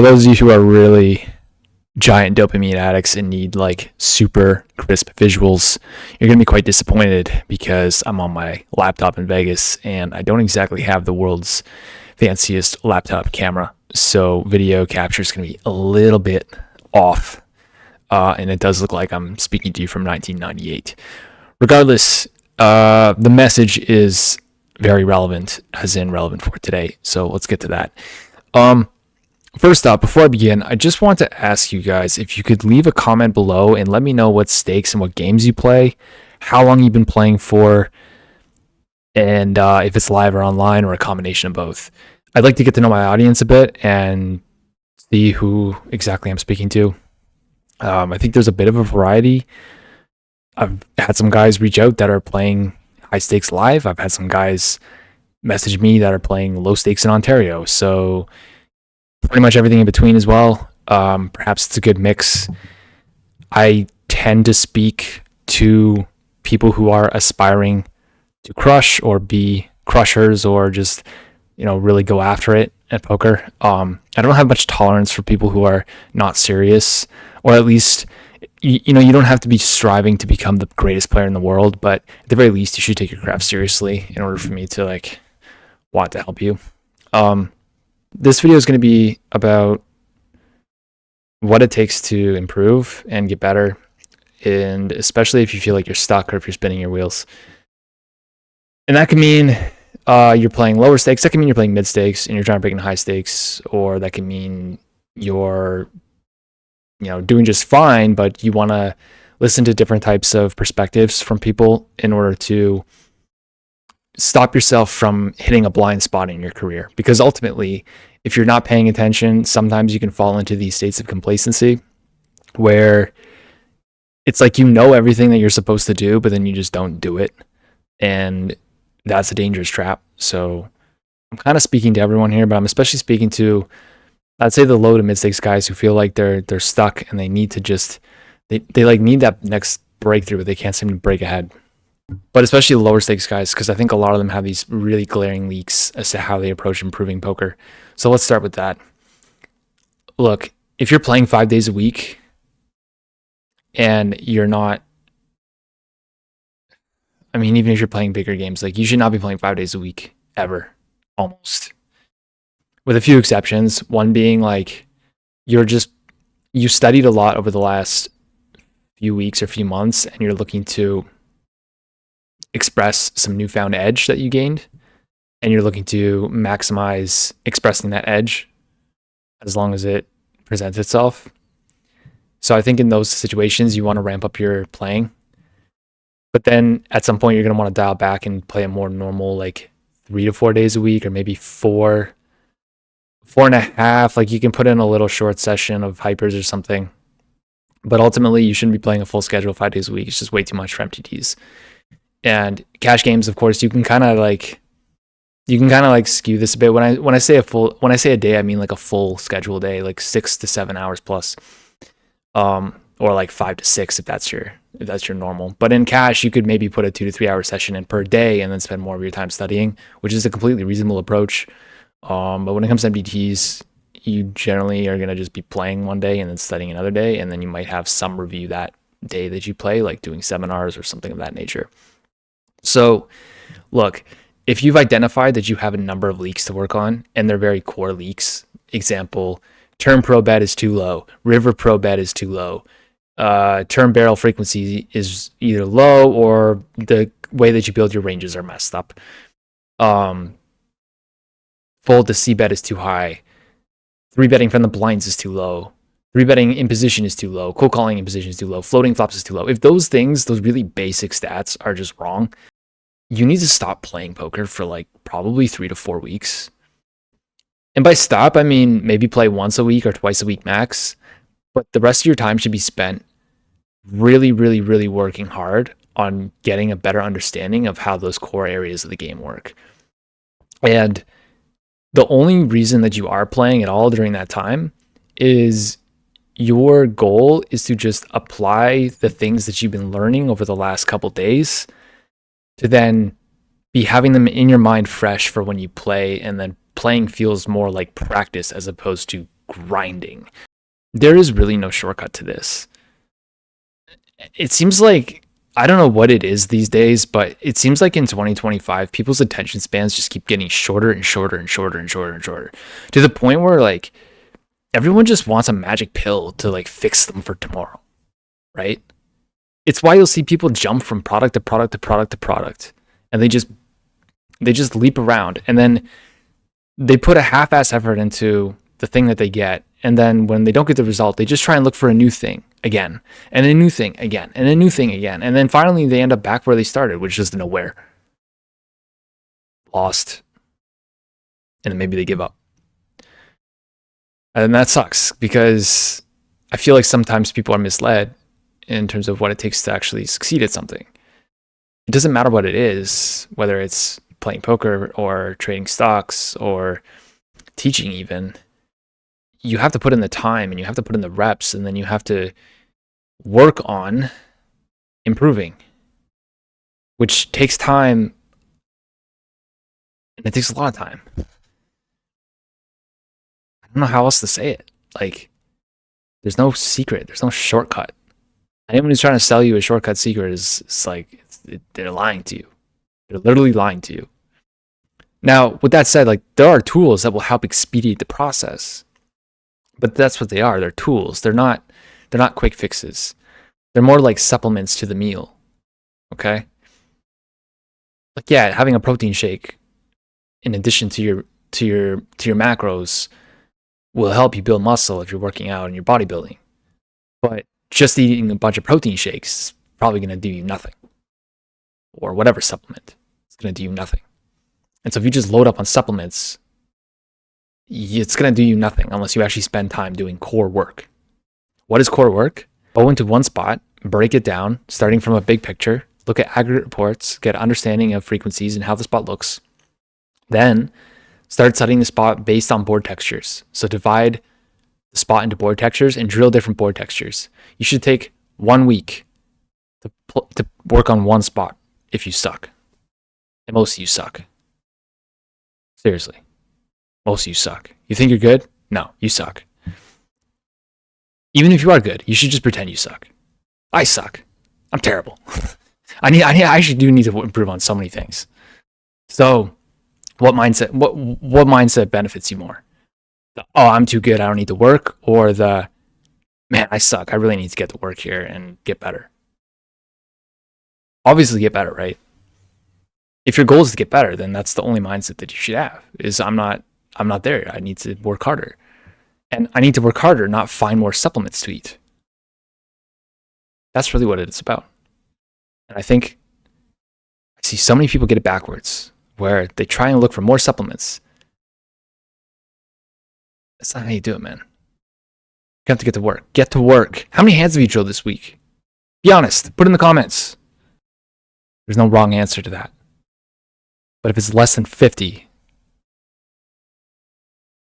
For those of you who are really giant dopamine addicts and need like super crisp visuals, you're going to be quite disappointed because I'm on my laptop in Vegas and I don't exactly have the world's fanciest laptop camera. So video capture is going to be a little bit off. And it does look like I'm speaking to you from 1998. Regardless, the message is very relevant, as in relevant for today. So let's get to that. First off, before I begin, I just want to ask you guys if you could leave a comment below and let me know what stakes and what games you play, how long you've been playing for, and if it's live or online or a combination of both. I'd like to get to know my audience a bit and see who exactly I'm speaking to. I think there's a bit of a variety. I've had some guys reach out that are playing high stakes live. I've had some guys message me that are playing low stakes in Ontario. So pretty much everything in between as well. Perhaps it's a good mix. I tend to speak to people who are aspiring to crush or be crushers or just, really go after it at poker. I don't have much tolerance for people who are not serious, or at least, you don't have to be striving to become the greatest player in the world, but at the very least, you should take your craft seriously in order for me to want to help you. This video is going to be about what it takes to improve and get better, and especially if you feel like you're stuck or if you're spinning your wheels. And that can mean you're playing lower stakes, that can mean you're playing mid stakes and you're trying to break into high stakes, or that can mean you're doing just fine, but you want to listen to different types of perspectives from people in order to stop yourself from hitting a blind spot in your career. Because ultimately, if you're not paying attention, sometimes you can fall into these states of complacency where it's like everything that you're supposed to do, but then you just don't do it. And that's a dangerous trap. So I'm kind of speaking to everyone here, but I'm especially speaking to, I'd say, the low to mid stakes guys who feel like they're stuck and they need to just, they need that next breakthrough, but they can't seem to break ahead. But especially the lower stakes guys, because I think a lot of them have these really glaring leaks as to how they approach improving poker. So let's start with that. Look, if you're playing 5 days a week and you're not, even if you're playing bigger games, you should not be playing 5 days a week ever, almost. With a few exceptions, one being you studied a lot over the last few weeks or few months and you're looking to express some newfound edge that you gained, and you're looking to maximize expressing that edge as long as it presents itself. So I think in those situations, you want to ramp up your playing. But then at some point, you're going to want to dial back and play a more normal, 3 to 4 days a week, or maybe 4.5. You can put in a little short session of hypers or something. But ultimately, you shouldn't be playing a full schedule 5 days a week. It's just way too much for MTTs. And cash games, of course, you can kind of skew this a bit. When I say a day, I mean a full schedule day, 6 to 7 hours plus, or 5 to 6 if that's your normal. But in cash, you could maybe put a 2 to 3 hour session in per day and then spend more of your time studying, which is a completely reasonable approach. But when it comes to MTTs, you generally are going to just be playing one day and then studying another day, and then you might have some review that day that you play, like doing seminars or something of that nature. So, look, if you've identified that you have a number of leaks to work on, and they're very core leaks, example, turn pro bet is too low, river pro bet is too low, turn barrel frequency is either low or the way that you build your ranges are messed up, fold to C bet is too high, 3-betting from the blinds is too low, 3-betting in position is too low, cold calling in position is too low, floating flops is too low. If those things, those really basic stats are just wrong, you need to stop playing poker for probably 3 to 4 weeks. And by stop, I mean maybe play once a week or twice a week max, but the rest of your time should be spent really, really, really working hard on getting a better understanding of how those core areas of the game work. And the only reason that you are playing at all during that time is your goal is to just apply the things that you've been learning over the last couple days to then be having them in your mind fresh for when you play, and then playing feels more like practice as opposed to grinding. There is really no shortcut to this. It seems like, I don't know what it is these days, but it seems like in 2025, people's attention spans just keep getting shorter and shorter and shorter and shorter and shorter, to the point where like everyone just wants a magic pill to like fix them for tomorrow, right? It's why you'll see people jump from product to product to product to product, and they just leap around, and then they put a half-ass effort into the thing that they get, and then when they don't get the result, they just try and look for a new thing again, and a new thing again, and a new thing again, and then finally they end up back where they started, which is nowhere, lost, and then maybe they give up. And that sucks, because I feel like sometimes people are misled in terms of what it takes to actually succeed at something. It doesn't matter what it is, whether it's playing poker or trading stocks or teaching even. You have to put in the time, and you have to put in the reps, and then you have to work on improving, which takes time, and it takes a lot of time. I don't know how else to say it. Like, there's no secret. There's no shortcut. Anyone who's trying to sell you a shortcut secret is like, they're lying to you. They're literally lying to you. Now, with that said, like, there are tools that will help expedite the process, but that's what they are. They're tools. They're not quick fixes. They're more like supplements to the meal. Okay? Like, yeah, having a protein shake in addition to your macros will help you build muscle if you're working out and you're bodybuilding. But just eating a bunch of protein shakes is probably going to do you nothing. Or whatever supplement, it's going to do you nothing. And so if you just load up on supplements, it's going to do you nothing unless you actually spend time doing core work. What is core work? Go into one spot, break it down, starting from a big picture, look at aggregate reports, get an understanding of frequencies and how the spot looks. Then start studying the spot based on board textures. So divide the spot into board textures and drill different board textures. You should take 1 week to work on one spot if you suck. And most of you suck. Seriously. Most of you suck. You think you're good? No, you suck. Even if you are good, you should just pretend you suck. I suck. I'm terrible. I actually do need to improve on so many things. So, what mindset benefits you more? Oh, I'm too good, I don't need to work, or the, man, I suck, I really need to get to work here and get better? Obviously get better, right? If your goal is to get better, then that's the only mindset that you should have, is I'm not there, I need to work harder. And I need to work harder, not find more supplements to eat. That's really what it's about. And I think I see so many people get it backwards, where they try and look for more supplements. That's not how you do it, man. You have to get to work. Get to work. How many hands have you drilled this week? Be honest. Put in the comments. There's no wrong answer to that. But if it's less than 50,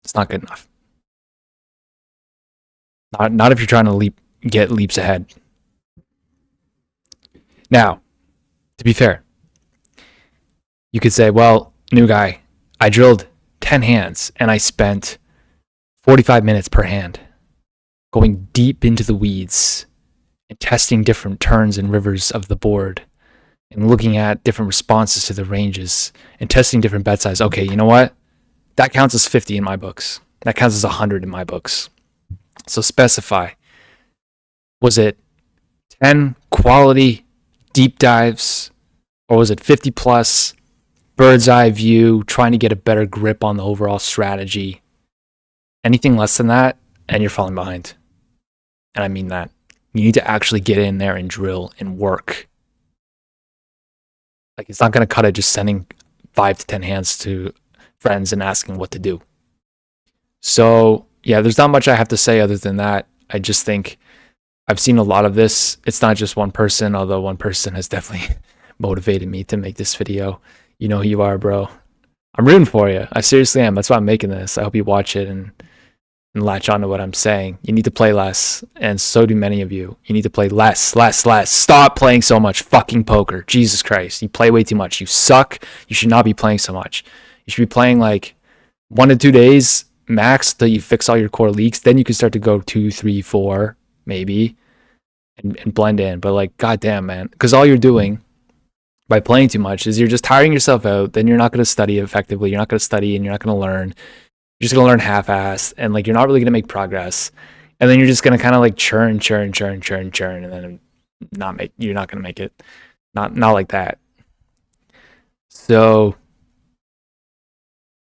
it's not good enough. Not if you're trying to get leaps ahead. Now, to be fair, you could say, well, new guy, I drilled 10 hands and I spent 45 minutes per hand going deep into the weeds and testing different turns and rivers of the board and looking at different responses to the ranges and testing different bet size. Okay, you know what? That counts as 50 in my books. That counts as 100 in my books. So specify. Was it 10 quality deep dives, or was it 50 plus bird's eye view, trying to get a better grip on the overall strategy? Anything less than that, and you're falling behind. And I mean that. You need to actually get in there and drill and work. Like, it's not going to cut it just sending 5 to 10 hands to friends and asking what to do. So, yeah, there's not much I have to say other than that. I just think I've seen a lot of this. It's not just one person, although one person has definitely motivated me to make this video. You know who you are, bro. I'm rooting for you. I seriously am. That's why I'm making this. I hope you watch it and latch on to what I'm saying. You need to play less, and so do many of you. You need to play less. Stop playing so much fucking poker. Jesus Christ. You play way too much. You suck. You should not be playing so much. You should be playing like 1 to 2 days max till you fix all your core leaks. Then you can start to go 2, 3, 4, maybe, and blend in. But like, goddamn, man, because all you're doing by playing too much is you're just tiring yourself out. Then you're not going to study effectively. You're not going to study, and you're not going to learn. You're just going to learn half-assed, and like you're not really going to make progress. And then you're just going to kind of like churn, and then you're not going to make it. Not like that. So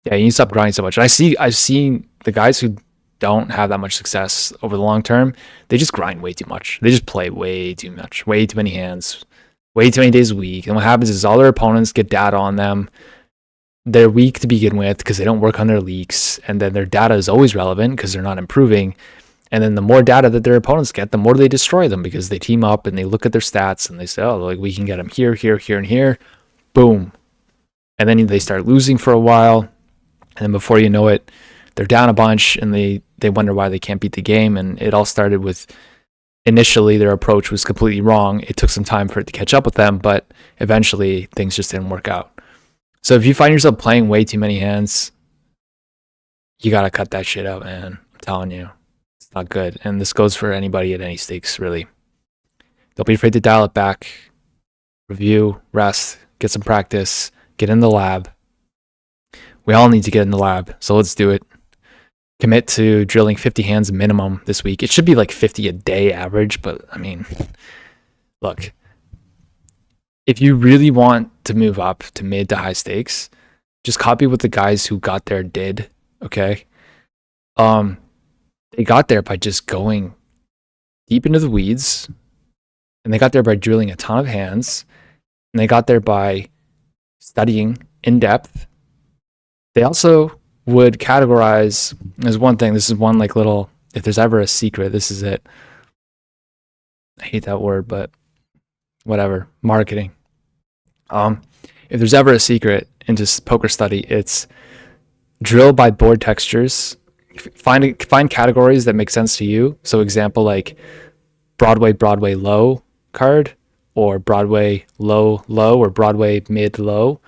yeah, you need to stop grinding so much. And I've seen the guys who don't have that much success over the long term, they just grind way too much. They just play way too much, way too many hands, way too many days a week. And what happens is all their opponents get data on them. They're weak to begin with because they don't work on their leaks. And then their data is always relevant because they're not improving. And then the more data that their opponents get, the more they destroy them because they team up and they look at their stats and they say, oh, like we can get them here, and here. Boom. And then they start losing for a while. And then before you know it, they're down a bunch and they wonder why they can't beat the game. And it all started with initially their approach was completely wrong. It took some time for it to catch up with them, but eventually things just didn't work out. So if you find yourself playing way too many hands, you got to cut that shit out, man. I'm telling you, it's not good. And this goes for anybody at any stakes, really. Don't be afraid to dial it back, review, rest, get some practice, get in the lab. We all need to get in the lab, so let's do it. Commit to drilling 50 hands minimum this week. It should be like 50 a day average, but I mean, look, if you really want to move up to mid to high stakes, just copy what the guys who got there did, okay? They got there by just going deep into the weeds, and they got there by drilling a ton of hands, and they got there by studying in depth. They also would categorize as one thing. This is one like little, if there's ever a secret, this is it. I hate that word, but whatever. Marketing. If there's ever a secret into poker study, it's drill by board textures. Find categories that make sense to you. So example like Broadway low card, or Broadway low or Broadway mid low.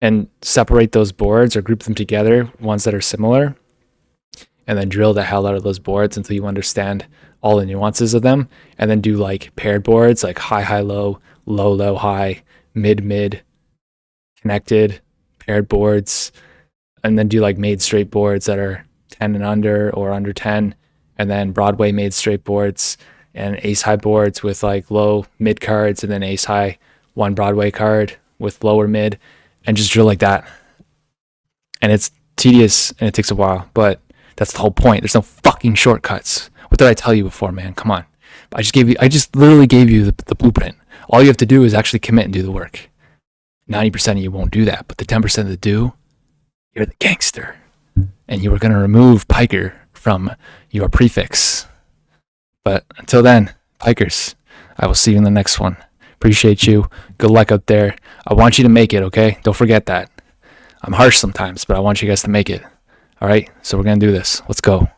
And separate those boards or group them together, ones that are similar, and then drill the hell out of those boards until you understand all the nuances of them. And then do like paired boards, like high, low, high, mid, connected, paired boards. And then do like made straight boards that are 10 and under or under 10. And then Broadway made straight boards and ace high boards with like low mid cards, and then ace high one Broadway card with lower mid. And just drill like that. And it's tedious and it takes a while, but that's the whole point. There's no fucking shortcuts. What did I tell you before, man? Come on. I just literally gave you the blueprint. All you have to do is actually commit and do the work. 90% of you won't do that, but the 10% that do, you're the gangster. And you are going to remove Piker from your prefix. But until then, Pikers, I will see you in the next one. Appreciate you. Good luck out there. I want you to make it, okay? Don't forget that. I'm harsh sometimes, but I want you guys to make it. All right? So we're going to do this. Let's go.